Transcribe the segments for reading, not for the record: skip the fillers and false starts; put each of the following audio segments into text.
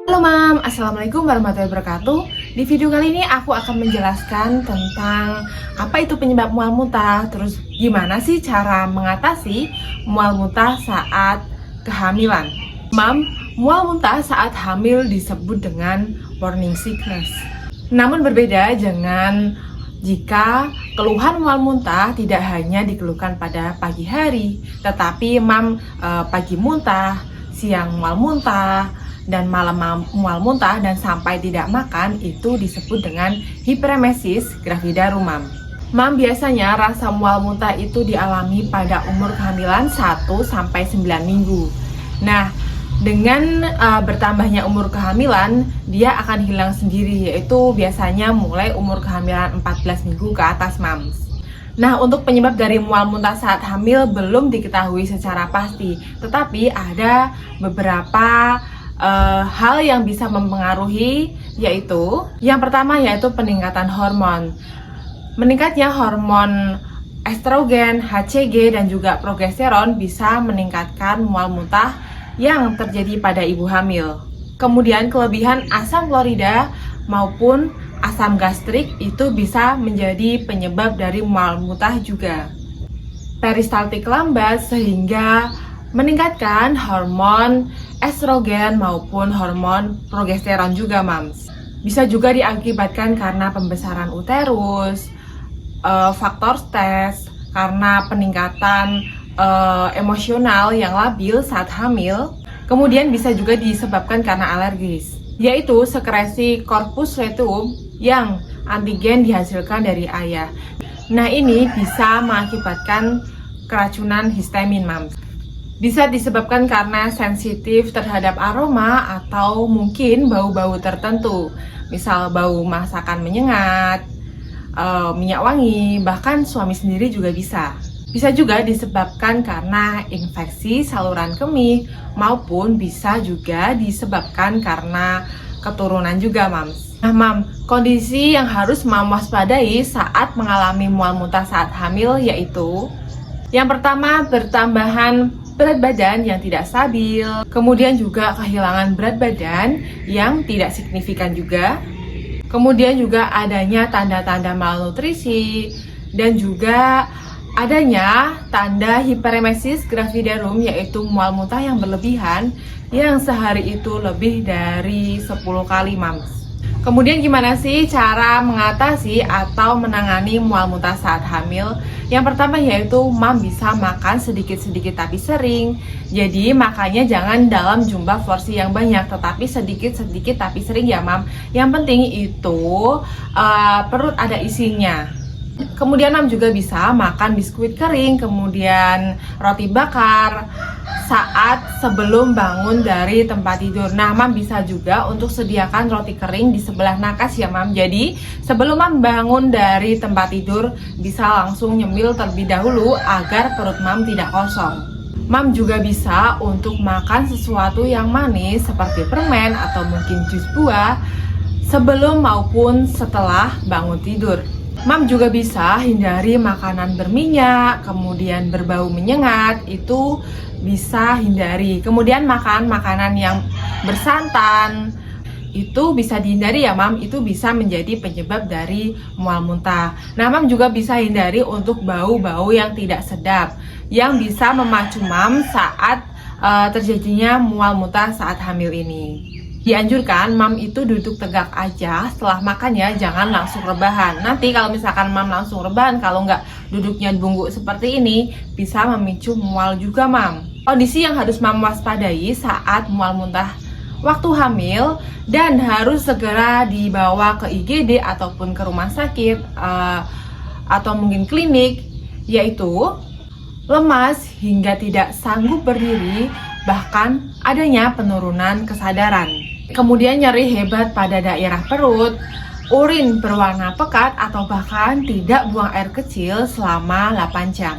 Halo Mam, Assalamualaikum warahmatullahi wabarakatuh. Di video kali ini aku akan menjelaskan tentang apa itu penyebab mual muntah, terus gimana sih cara mengatasi mual muntah saat kehamilan. Mam, mual muntah saat hamil disebut dengan morning sickness. Namun berbeda dengan jika keluhan mual muntah tidak hanya dikeluhkan pada pagi hari, tetapi pagi muntah, siang mual muntah, dan malam mual muntah dan sampai tidak makan itu disebut dengan hiperemesis gravidarum, Mam. Biasanya rasa mual muntah itu dialami pada umur kehamilan 1-9 minggu. Nah, dengan bertambahnya umur kehamilan, dia akan hilang sendiri, yaitu biasanya mulai umur kehamilan 14 minggu ke atas, Mams. Nah, untuk penyebab dari mual muntah saat hamil belum diketahui secara pasti, tetapi ada beberapa hal yang bisa mempengaruhi, yaitu yang pertama yaitu peningkatan hormon. Meningkatnya hormon estrogen, HCG, dan juga progesteron bisa meningkatkan mual muntah yang terjadi pada ibu hamil. Kemudian kelebihan asam klorida maupun asam gastrik itu bisa menjadi penyebab dari mual muntah juga. Peristaltik lambat sehingga meningkatkan hormon estrogen maupun hormon progesteron juga, Mams. Bisa juga diakibatkan karena pembesaran uterus, faktor stres, karena peningkatan emosional yang labil saat hamil. Kemudian bisa juga disebabkan karena alergis, yaitu sekresi corpus luteum yang antigen dihasilkan dari ayah. Nah, ini bisa mengakibatkan keracunan histamin, Mams. Bisa disebabkan karena sensitif terhadap aroma atau mungkin bau-bau tertentu, misal bau masakan menyengat, minyak wangi, bahkan suami sendiri juga bisa. Bisa juga disebabkan karena infeksi saluran kemih, maupun bisa juga disebabkan karena keturunan juga, Mams. Nah, Mam, kondisi yang harus Mam waspadai saat mengalami mual muntah saat hamil yaitu yang pertama, bertambahan berat badan yang tidak stabil, kemudian juga kehilangan berat badan yang tidak signifikan juga, kemudian juga adanya tanda-tanda malnutrisi, dan juga adanya tanda hiperemesis gravidarum, yaitu mual muntah yang berlebihan yang sehari itu lebih dari 10 kali, Mams. Kemudian gimana sih cara mengatasi atau menangani mual muntah saat hamil? Yang pertama yaitu Mam bisa makan sedikit-sedikit tapi sering. Jadi makannya jangan dalam jumlah porsi yang banyak, tetapi sedikit-sedikit tapi sering ya, Mam. Yang penting itu perut ada isinya. Kemudian Mam juga bisa makan biskuit kering, kemudian roti bakar saat sebelum bangun dari tempat tidur. Nah, Mam bisa juga untuk sediakan roti kering di sebelah nakas ya, Mam. Jadi sebelum Mam bangun dari tempat tidur bisa langsung nyemil terlebih dahulu agar perut Mam tidak kosong. Mam juga bisa untuk makan sesuatu yang manis seperti permen atau mungkin jus buah sebelum maupun setelah bangun tidur. Mam juga bisa hindari makanan berminyak, kemudian berbau menyengat, itu bisa hindari. Kemudian makan makanan yang bersantan, itu bisa dihindari ya, Mam. Itu bisa menjadi penyebab dari mual muntah. Nah, Mam juga bisa hindari untuk bau-bau yang tidak sedap, yang bisa memacu Mam saat terjadinya mual muntah saat hamil ini. Dianjurkan Mam itu duduk tegak aja setelah makannya, jangan langsung rebahan. Nanti kalau misalkan Mam langsung rebahan, kalau nggak duduknya bungkuk seperti ini, bisa memicu mual juga, Mam. Kondisi yang harus Mam waspadai saat mual muntah waktu hamil dan harus segera dibawa ke IGD ataupun ke rumah sakit atau mungkin klinik, yaitu lemas hingga tidak sanggup berdiri, bahkan adanya penurunan kesadaran. Kemudian nyeri hebat pada daerah perut, urin berwarna pekat, atau bahkan tidak buang air kecil selama 8 jam.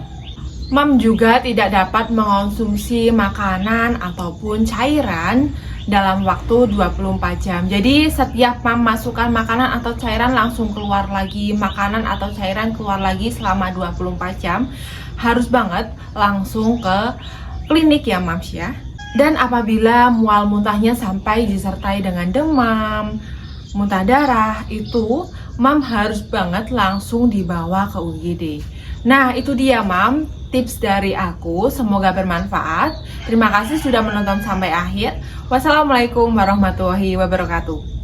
Mam juga tidak dapat mengonsumsi makanan ataupun cairan dalam waktu 24 jam. Jadi setiap Mam masukkan makanan atau cairan langsung keluar lagi, makanan atau cairan keluar lagi selama 24 jam. Harus banget langsung ke klinik ya, Mams ya. Dan apabila mual muntahnya sampai disertai dengan demam, muntah darah, itu Mam harus banget langsung dibawa ke UGD. Nah, itu dia Mam, tips dari aku. Semoga bermanfaat. Terima kasih sudah menonton sampai akhir. Wassalamualaikum warahmatullahi wabarakatuh.